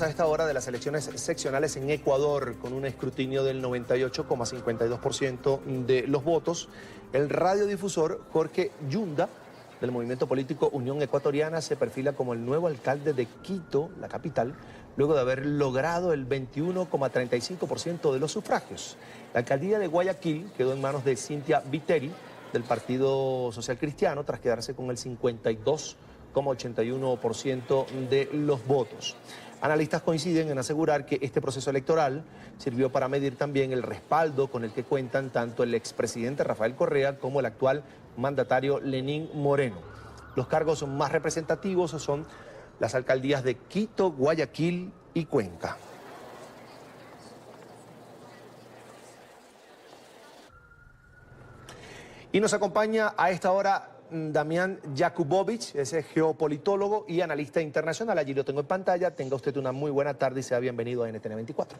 A esta hora de las elecciones seccionales en Ecuador, con un escrutinio del 98,52% de los votos, el radiodifusor Jorge Yunda, del movimiento político Unión Ecuatoriana, se perfila como el nuevo alcalde de Quito, la capital, luego de haber logrado el 21,35% de los sufragios. La alcaldía de Guayaquil quedó en manos de Cynthia Viteri, del Partido Social Cristiano, tras quedarse con el 52,81% de los votos. Analistas coinciden en asegurar que este proceso electoral sirvió para medir también el respaldo con el que cuentan tanto el expresidente Rafael Correa como el actual mandatario Lenín Moreno. Los cargos más representativos son las alcaldías de Quito, Guayaquil y Cuenca. Y nos acompaña a esta hora Damián Jakubowicz, es geopolitólogo y analista internacional. Allí lo tengo en pantalla. Tenga usted una muy buena tarde y sea bienvenido a NTN 24.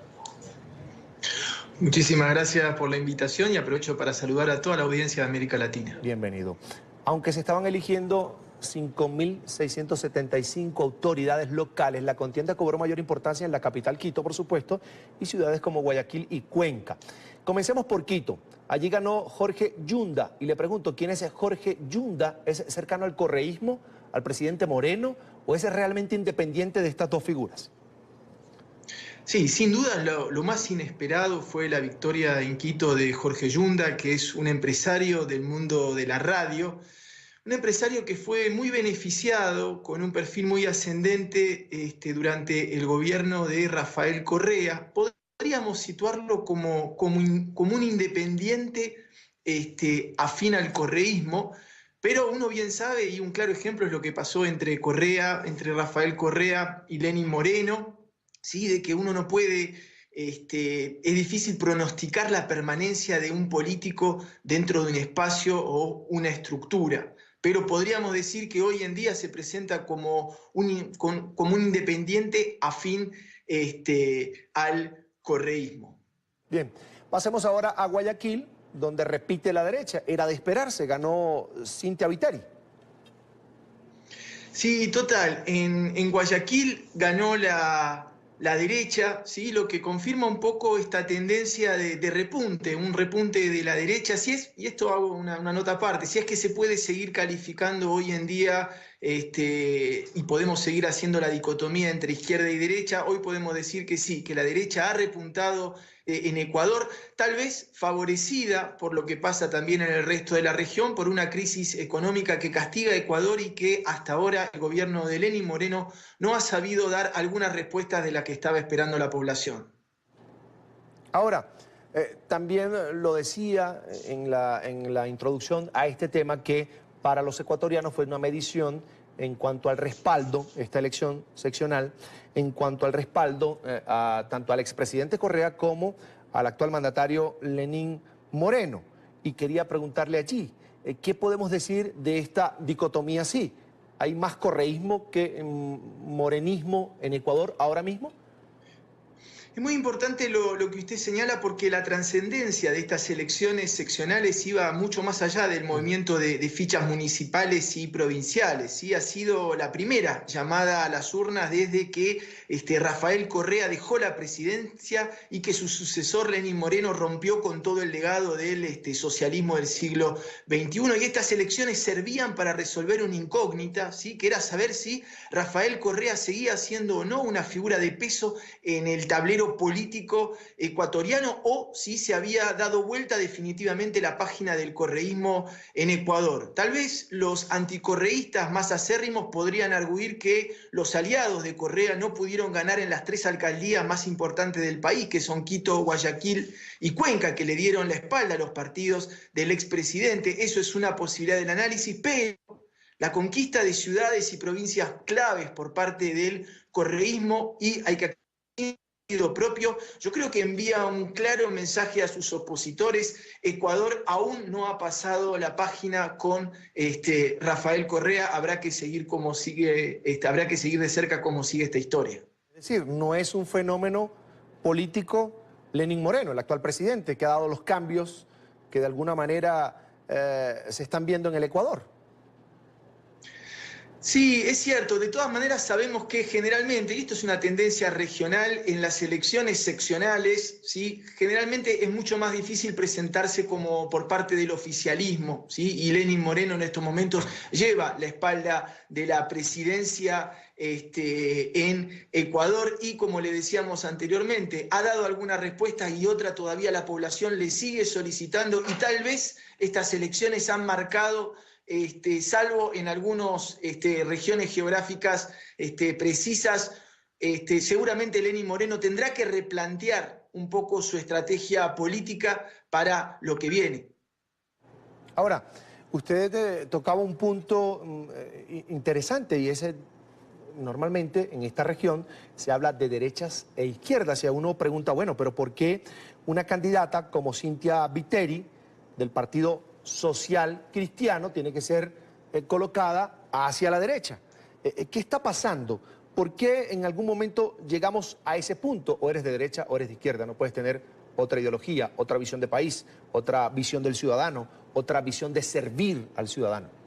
Muchísimas gracias por la invitación y aprovecho para saludar a toda la audiencia de América Latina. Bienvenido. Aunque se estaban eligiendo 5.675 autoridades locales, la contienda cobró mayor importancia en la capital Quito, por supuesto, y ciudades como Guayaquil y Cuenca. Comencemos por Quito. Allí ganó Jorge Yunda. Y le pregunto, ¿quién es Jorge Yunda? ¿Es cercano al correísmo, al presidente Moreno, o es realmente independiente de estas dos figuras? Sí, sin duda lo más inesperado fue la victoria en Quito de Jorge Yunda, que es un empresario del mundo de la radio, un empresario que fue muy beneficiado con un perfil muy ascendente durante el gobierno de Rafael Correa. Podríamos situarlo como un independiente afín al correísmo, pero uno bien sabe, y un claro ejemplo es lo que pasó entre Rafael Correa y Lenín Moreno, ¿sí? De que uno no puede, es difícil pronosticar la permanencia de un político dentro de un espacio o una estructura. Pero podríamos decir que hoy en día se presenta como un independiente afín al correísmo. Bien, pasemos ahora a Guayaquil, donde repite la derecha. Era de esperarse, ganó Cynthia Viteri. Sí, total. En Guayaquil ganó la derecha, ¿sí? Lo que confirma un poco esta tendencia de repunte, un repunte de la derecha. Y esto hago una nota aparte, si es que se puede seguir calificando hoy en día y podemos seguir haciendo la dicotomía entre izquierda y derecha, hoy podemos decir que sí, que la derecha ha repuntado en Ecuador, tal vez favorecida por lo que pasa también en el resto de la región, por una crisis económica que castiga a Ecuador y que hasta ahora el gobierno de Lenín Moreno no ha sabido dar algunas respuestas de las que estaba esperando la población. Ahora, también lo decía en la introducción a este tema que para los ecuatorianos fue una medición en cuanto al respaldo, esta elección seccional, en cuanto al respaldo tanto al expresidente Correa como al actual mandatario Lenín Moreno. Y quería preguntarle allí, ¿qué podemos decir de esta dicotomía así? ¿Hay más correísmo que morenismo en Ecuador ahora mismo? Es muy importante lo que usted señala porque la trascendencia de estas elecciones seccionales iba mucho más allá del movimiento de fichas municipales y provinciales, ¿sí? Ha sido la primera llamada a las urnas desde que Rafael Correa dejó la presidencia y que su sucesor Lenín Moreno rompió con todo el legado del socialismo del siglo XXI. Y estas elecciones servían para resolver una incógnita, ¿sí? Que era saber si Rafael Correa seguía siendo o no una figura de peso en el tablero político ecuatoriano o si se había dado vuelta definitivamente la página del correísmo en Ecuador. Tal vez los anticorreístas más acérrimos podrían arguir que los aliados de Correa no pudieron ganar en las tres alcaldías más importantes del país, que son Quito, Guayaquil y Cuenca, que le dieron la espalda a los partidos del expresidente. Eso es una posibilidad del análisis, pero la conquista de ciudades y provincias claves por parte del correísmo y hay que propio, yo creo que envía un claro mensaje a sus opositores. Ecuador aún no ha pasado la página con Rafael Correa, habrá que seguir habrá que seguir de cerca cómo sigue esta historia. Es decir, no es un fenómeno político Lenín Moreno, el actual presidente, que ha dado los cambios que de alguna manera se están viendo en el Ecuador. Sí, es cierto. De todas maneras sabemos que generalmente, y esto es una tendencia regional, en las elecciones seccionales, ¿sí? Generalmente es mucho más difícil presentarse como por parte del oficialismo, ¿sí? Y Lenín Moreno en estos momentos lleva la espalda de la presidencia en Ecuador y, como le decíamos anteriormente, ha dado alguna respuesta y otra todavía la población le sigue solicitando, y tal vez estas elecciones han marcado, salvo en algunas regiones geográficas precisas, seguramente Lenín Moreno tendrá que replantear un poco su estrategia política para lo que viene. Ahora, usted tocaba un punto interesante, y ese, normalmente en esta región se habla de derechas e izquierdas, y uno pregunta, bueno, pero ¿por qué una candidata como Cynthia Viteri, del Partido Social Cristiano, tiene que ser colocada hacia la derecha? ¿Qué está pasando? ¿Por qué en algún momento llegamos a ese punto? O eres de derecha o eres de izquierda, no puedes tener otra ideología, otra visión de país, otra visión del ciudadano, otra visión de servir al ciudadano.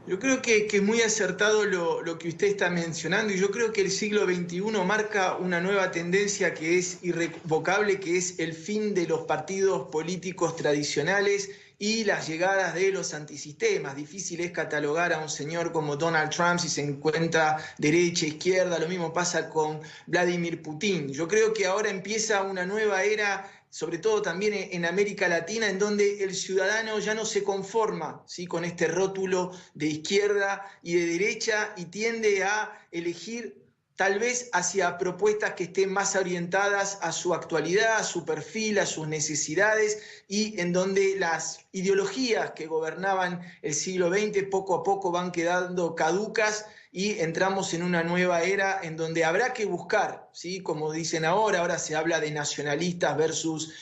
Yo creo que es muy acertado lo que usted está mencionando, y yo creo que el siglo XXI marca una nueva tendencia que es irrevocable, que es el fin de los partidos políticos tradicionales y las llegadas de los antisistemas. Difícil es catalogar a un señor como Donald Trump si se encuentra derecha, izquierda, lo mismo pasa con Vladimir Putin. Yo creo que ahora empieza una nueva era, sobre todo también en América Latina, en donde el ciudadano ya no se conforma, ¿sí?, con este rótulo de izquierda y de derecha, y tiende a elegir tal vez hacia propuestas que estén más orientadas a su actualidad, a su perfil, a sus necesidades, y en donde las ideologías que gobernaban el siglo XX poco a poco van quedando caducas, y entramos en una nueva era en donde habrá que buscar, ¿sí?, como dicen ahora se habla de nacionalistas versus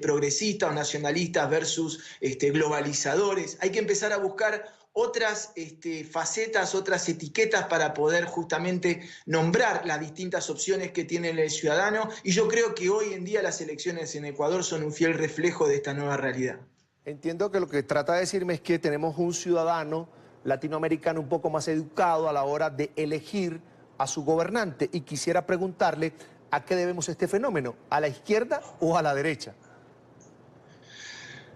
progresistas, o nacionalistas versus globalizadores. Hay que empezar a buscar otras facetas, otras etiquetas para poder justamente nombrar las distintas opciones que tiene el ciudadano, y yo creo que hoy en día las elecciones en Ecuador son un fiel reflejo de esta nueva realidad. Entiendo que lo que trata de decirme es que tenemos un ciudadano latinoamericano un poco más educado a la hora de elegir a su gobernante, y quisiera preguntarle a qué debemos este fenómeno, ¿a la izquierda o a la derecha?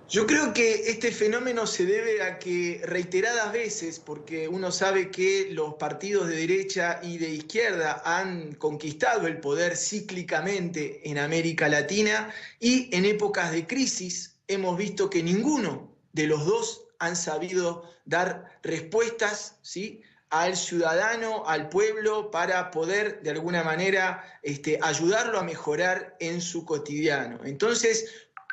Yo creo que este fenómeno se debe a que reiteradas veces, porque uno sabe que los partidos de derecha y de izquierda han conquistado el poder cíclicamente en América Latina, y en épocas de crisis hemos visto que ninguno de los dos han sabido dar respuestas, ¿sí?, al ciudadano, al pueblo, para poder de alguna manera ayudarlo a mejorar en su cotidiano. Entonces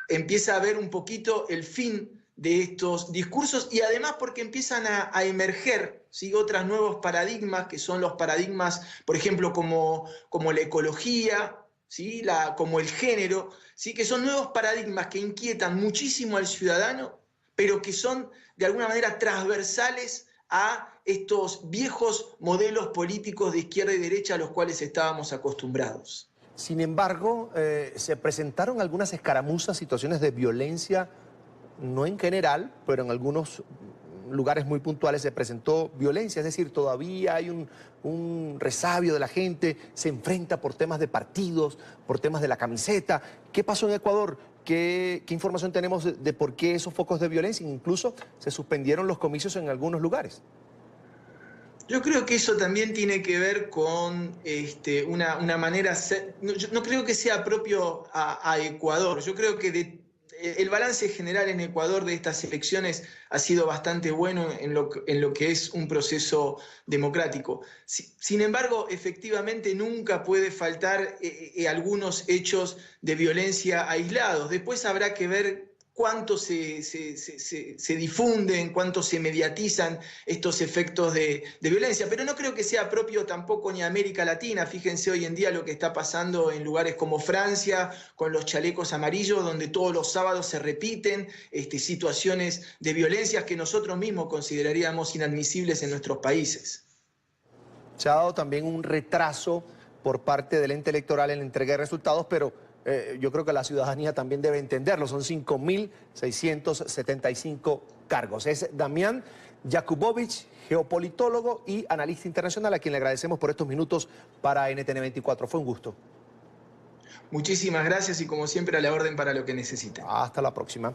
empieza a haber un poquito el fin de estos discursos, y además porque empiezan a emerger, ¿sí?, otros nuevos paradigmas, que son los paradigmas, por ejemplo, como la ecología, ¿sí?, como el género, ¿sí?, que son nuevos paradigmas que inquietan muchísimo al ciudadano, pero que son de alguna manera transversales a estos viejos modelos políticos de izquierda y derecha a los cuales estábamos acostumbrados. Sin embargo, se presentaron algunas escaramuzas, situaciones de violencia, no en general, pero en algunos lugares muy puntuales se presentó violencia, es decir, todavía hay un resabio de la gente, se enfrenta por temas de partidos, por temas de la camiseta. ¿Qué pasó en Ecuador? ¿Qué información tenemos de por qué esos focos de violencia? Incluso se suspendieron los comicios en algunos lugares. Yo creo que eso también tiene que ver con una manera, no creo que sea propio a Ecuador. Yo creo que el balance general en Ecuador de estas elecciones ha sido bastante bueno en lo que es un proceso democrático. Sin embargo, efectivamente nunca puede faltar algunos hechos de violencia aislados. Después habrá que ver cuánto se difunden, cuánto se mediatizan estos efectos de violencia. Pero no creo que sea propio tampoco ni América Latina. Fíjense hoy en día lo que está pasando en lugares como Francia, con los chalecos amarillos, donde todos los sábados se repiten situaciones de violencia que nosotros mismos consideraríamos inadmisibles en nuestros países. Se ha dado también un retraso por parte del ente electoral en la entrega de resultados, pero yo creo que la ciudadanía también debe entenderlo. Son 5.675 cargos. Es Damián Jakubowicz, geopolitólogo y analista internacional, a quien le agradecemos por estos minutos para NTN 24. Fue un gusto. Muchísimas gracias y como siempre a la orden para lo que necesiten. Hasta la próxima.